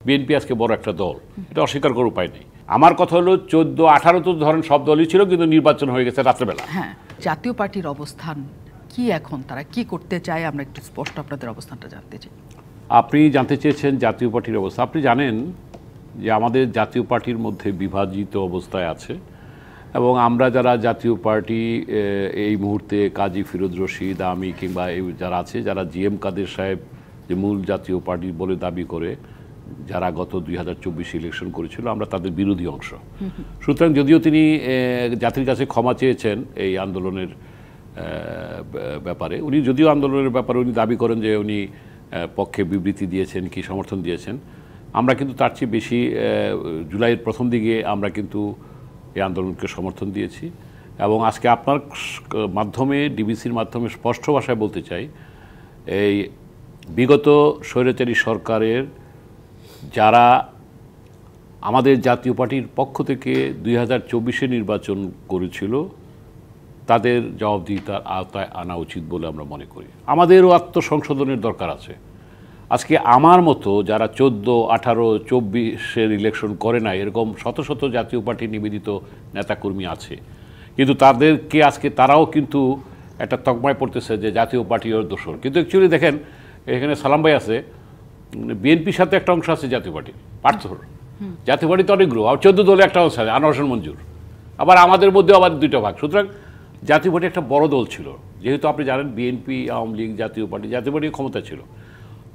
BNP আজকে বড় একটা দল, এটা অস্বীকার করার উপায় নেই। আমার কথা হলো 14-18 তো ধরেন সব দলই ছিল, কিন্তু নির্বাচন হয়ে গেছে রাত্রেবেলা। হ্যাঁ, জাতীয় পার্টির অবস্থান কি এখন, তারা কি করতে চায়, আমরা একটু স্পষ্ট আপনাদের অবস্থানটা জানতে চাই। আপনি জানতে চেয়েছেন জাতীয় পার্টির অবস্থা। আপনি জানেন যে আমাদের জাতীয় পার্টির মধ্যে বিভাজিত অবস্থায় আছে, এবং আমরা যারা জাতীয় পার্টি এই মুহূর্তে কাজী ফিরোজ রশিদ, আমি কিংবা যারা আছে, যারা জিএম কাদের সাহেব যে মূল জাতীয় পার্টি বলে দাবি করে, যারা গত 2024 ইলেকশন করেছিল, আমরা তাদের বিরোধী অংশ। সুতরাং যদিও তিনি জাতির কাছে ক্ষমা চেয়েছেন এই আন্দোলনের ব্যাপারে, উনি যদিও আন্দোলনের ব্যাপারে উনি দাবি করেন যে উনি পক্ষে বিবৃতি দিয়েছেন কি সমর্থন দিয়েছেন, আমরা কিন্তু তার চেয়ে বেশি জুলাইয়ের প্রথম দিকে আমরা কিন্তু এই আন্দোলনকে সমর্থন দিয়েছি। এবং আজকে আপনার মাধ্যমে, ডিবিসির মাধ্যমে স্পষ্ট ভাষায় বলতে চাই, এই বিগত স্বৈরাচারী সরকারের যারা আমাদের জাতীয় পার্টির পক্ষ থেকে 2024 নির্বাচন করেছিল, তাদের জবাবদিহিতার আওতায় আনা উচিত বলে আমরা মনে করি। আমাদেরও আত্মসংশোধনের দরকার আছে। আজকে আমার মতো যারা 14, 18, 24 ইলেকশন করে না, এরকম শত শত জাতীয় পার্টি নিবেদিত নেতাকর্মী আছে, কিন্তু তাদেরকে আজকে তারাও কিন্তু একটা তকমায় পড়তেছে যে জাতীয় পার্টির দোষর। কিন্তু অ্যাকচুয়ালি দেখেন, এখানে সালাম ভাই আছে, বিএনপির সাথে একটা অংশ আছে জাতীয় পার্টি, পার্থর জাতীয় পার্টি তো অনেকগুলো, আর 14 দলে একটা অংশ আছে আনোয়ার হোসেন মঞ্জুর, আবার আমাদের মধ্যেও আবার 2টা ভাগ। সুতরাং জাতীয় পার্টি একটা বড় দল ছিল, যেহেতু আপনি জানেন বিএনপি, আওয়ামী লীগ, জাতীয় পার্টি ক্ষমতা ছিল।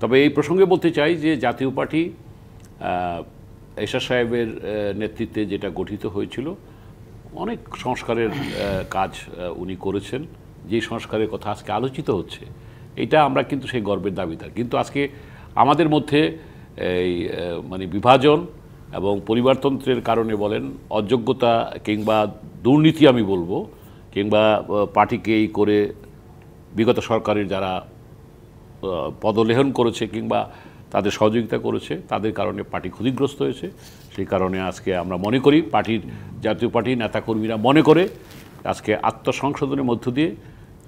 তবে এই প্রসঙ্গে বলতে চাই যে জাতীয় পার্টি এরশাদ সাহেবের নেতৃত্বে যেটা গঠিত হয়েছিল, অনেক সংস্কারের কাজ উনি করেছেন, যে সংস্কারের কথা আজকে আলোচিত হচ্ছে, এটা আমরা কিন্তু সেই গর্বের দাবিদার। কিন্তু আজকে আমাদের মধ্যে এই মানে বিভাজন এবং পরিবারতন্ত্রের কারণে বলেন, অযোগ্যতা কিংবা দুর্নীতি আমি বলবো, কিংবা পার্টিকে এই করে বিগত সরকারের যারা পদলেহন করেছে কিংবা তাদের সহযোগিতা করেছে, তাদের কারণে পার্টি ক্ষতিগ্রস্ত হয়েছে। সেই কারণে আজকে আমরা মনে করি, জাতীয় পার্টির নেতাকর্মীরা মনে করে আজকে আত্মসংশোধনের মধ্য দিয়ে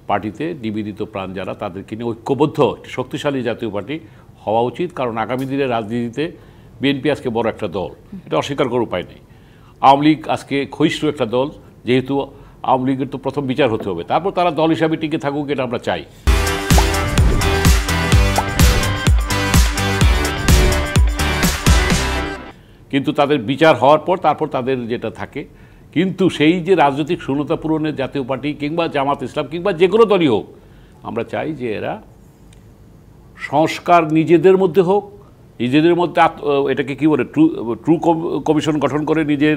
পার্টিতে নিবেদিত প্রাণ যারা, তাদেরকে নিয়ে ঐক্যবদ্ধ শক্তিশালী জাতীয় পার্টি হওয়া উচিত। কারণ আগামী দিনের রাজনীতিতে বিএনপি আজকে বড় একটা দল, এটা অস্বীকার করার উপায় নেই। আওয়ামী লীগ আজকে ক্ষয়িষ্ণু একটা দল, যেহেতু আওয়ামী লীগের তো প্রথম বিচার হতে হবে, তারপর তারা দল হিসাবে টিকে থাকুক, এটা আমরা চাই। কিন্তু তাদের বিচার হওয়ার পর তারপর তাদের যেটা থাকে, কিন্তু সেই যে রাজনৈতিক শূন্যতা পূরণের জাতীয় পার্টি কিংবা জামাত ইসলাম কিংবা যে কোনো দলই হোক, আমরা চাই যে এরা সংস্কার নিজেদের মধ্যে হোক, নিজেদের মধ্যে এটাকে কী বলে, ট্রু কমিশন গঠন করে নিজের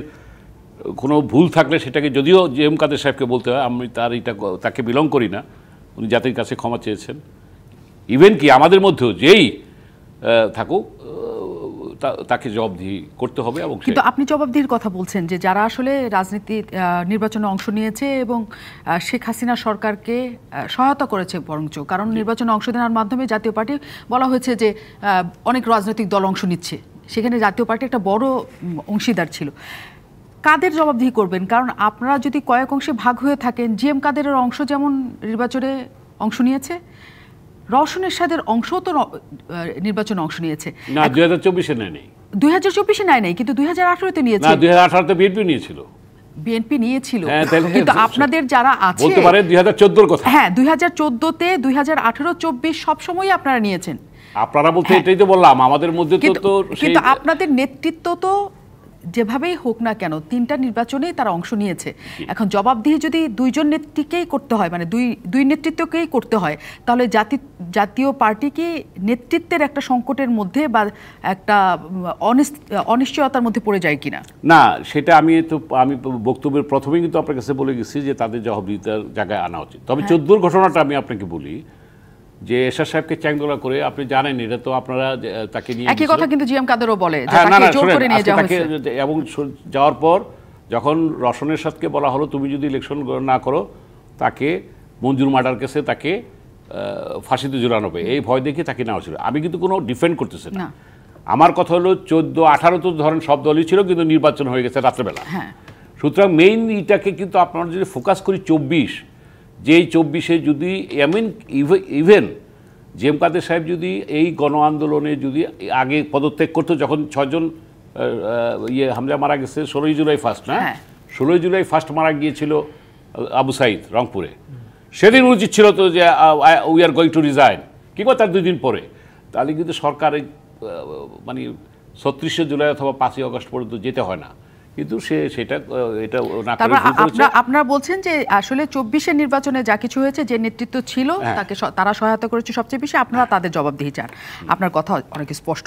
কোনো ভুল থাকলে সেটাকে, যদিও জিএম কাদের সাহেবকে বলতে হয়, আমি তাকে বিলং করি না, উনি জাতির কাছে ক্ষমা চেয়েছেন। ইভেন কি আমাদের মধ্যেও যেই থাকুক, তাকে জবাবদিহি করতে হবে। এবং কিন্তু আপনি জবাবদিহির কথা বলছেন যে যারা আসলে রাজনীতি নির্বাচনে অংশ নিয়েছে এবং শেখ হাসিনা সরকারকে সহায়তা করেছে বরঞ্চ, কারণ নির্বাচনে অংশ নেওয়ার মাধ্যমে জাতীয় পার্টি বলা হয়েছে যে অনেক রাজনৈতিক দল অংশ নিচ্ছে, সেখানে জাতীয় পার্টি একটা বড় অংশীদার ছিল। কাদের জবাবদিহি করবেন? কারণ আপনারা যদি কয়েক অংশে ভাগ হয়ে থাকেন, জিএম কাদেরের অংশ যেমন নির্বাচনে অংশ নিয়েছে, রওশন এরশাদের অংশও তো নির্বাচনে অংশ নিয়েছে। না, 2024-এ নেয়নি। 2024-এ নেয় নাই, কিন্তু 2018-তে নিয়েছে। না, 2018-তে বিএনপি নিয়েছিল। বিএনপি নিয়েছিল, কিন্তু আপনাদের যারা আছে বলতে পারে 2014-এর কথা। হ্যাঁ, 2014-তে, 2018, 24 সব সময়ই আপনারা নিয়েছেন। আপনারা বলতে এটাই তো বললাম, আমাদের মধ্যে তো কিন্তু আপনাদের নেতৃত্ব তো যেভাবেই হোক না কেন 3টা নির্বাচনেই তারা অংশ নিয়েছে। এখন জবাবদিহি যদি 2জন নেত্রীকেই করতে হয়, মানে দুই নেতৃত্বকেই করতে হয়, তাহলে জাতীয় পার্টি কি নেতৃত্বের একটা সংকটের মধ্যে বা একটা অনিশ্চয়তার মধ্যে পড়ে যায় কিনা? না, সেটা আমি বক্তব্যের প্রথমেই কিন্তু আপনার কাছে বলে গেছি যে তাদের জবাবদিহিতার জায়গায় আনা উচিত। তবে 14-র ঘটনাটা আমি আপনাকে বলি, যে এরশাদ সাহেবকে চ্যাংদোলা করে, আপনি জানেন এটা তো, আপনারা তাকে নিয়ে একই কথা কিন্তু জিএম কাদেরও বলে এবং যাওয়ার পর যখন রওশন এরশাদকে বলা হলো তুমি যদি ইলেকশন না করো, তাকে মঞ্জুর মার্ডার কেসে তাকে ফাঁসিতে ঝুলানো হবে, এই ভয় দেখে তাকে নেওয়া ছিল। আমি কিন্তু কোনো ডিফেন্ড করতেছি না, আমার কথা হলো 14-18 তো ধরেন সব দলই ছিল, কিন্তু নির্বাচন হয়ে গেছে রাত্রেবেলা। সুতরাং মেইন এটাকে কিন্তু আপনারা যদি ফোকাস করি 24, যেই 24-এ যদি ইভেন জিএম কাদের সাহেব যদি এই গণ আন্দোলনে যদি আগে পদত্যাগ করতো, যখন 6 জন হামজা মারা গেছে 16ই জুলাই ফার্স্ট, না 16ই জুলাই ফার্স্ট মারা গিয়েছিল আবু সাইদ রংপুরে, সেদিন উচিত ছিল তো যে we are going to resign, কিংবা তার 2 দিন পরে, তাহলে কিন্তু সরকার মানে 36শে জুলাই অথবা 5ই আগস্ট পর্যন্ত যেতে হয় না। কিন্তু সেটা এটা না করে আপনারা বলছেন যে আসলে 24-এর নির্বাচনে যা কিছু হয়েছে, যে নেতৃত্ব ছিল তাকে তারা সহায়তা করেছে সবচেয়ে বেশি, আপনারা তাদের জবাবদিহি চান। আপনার কথা অনেক স্পষ্ট।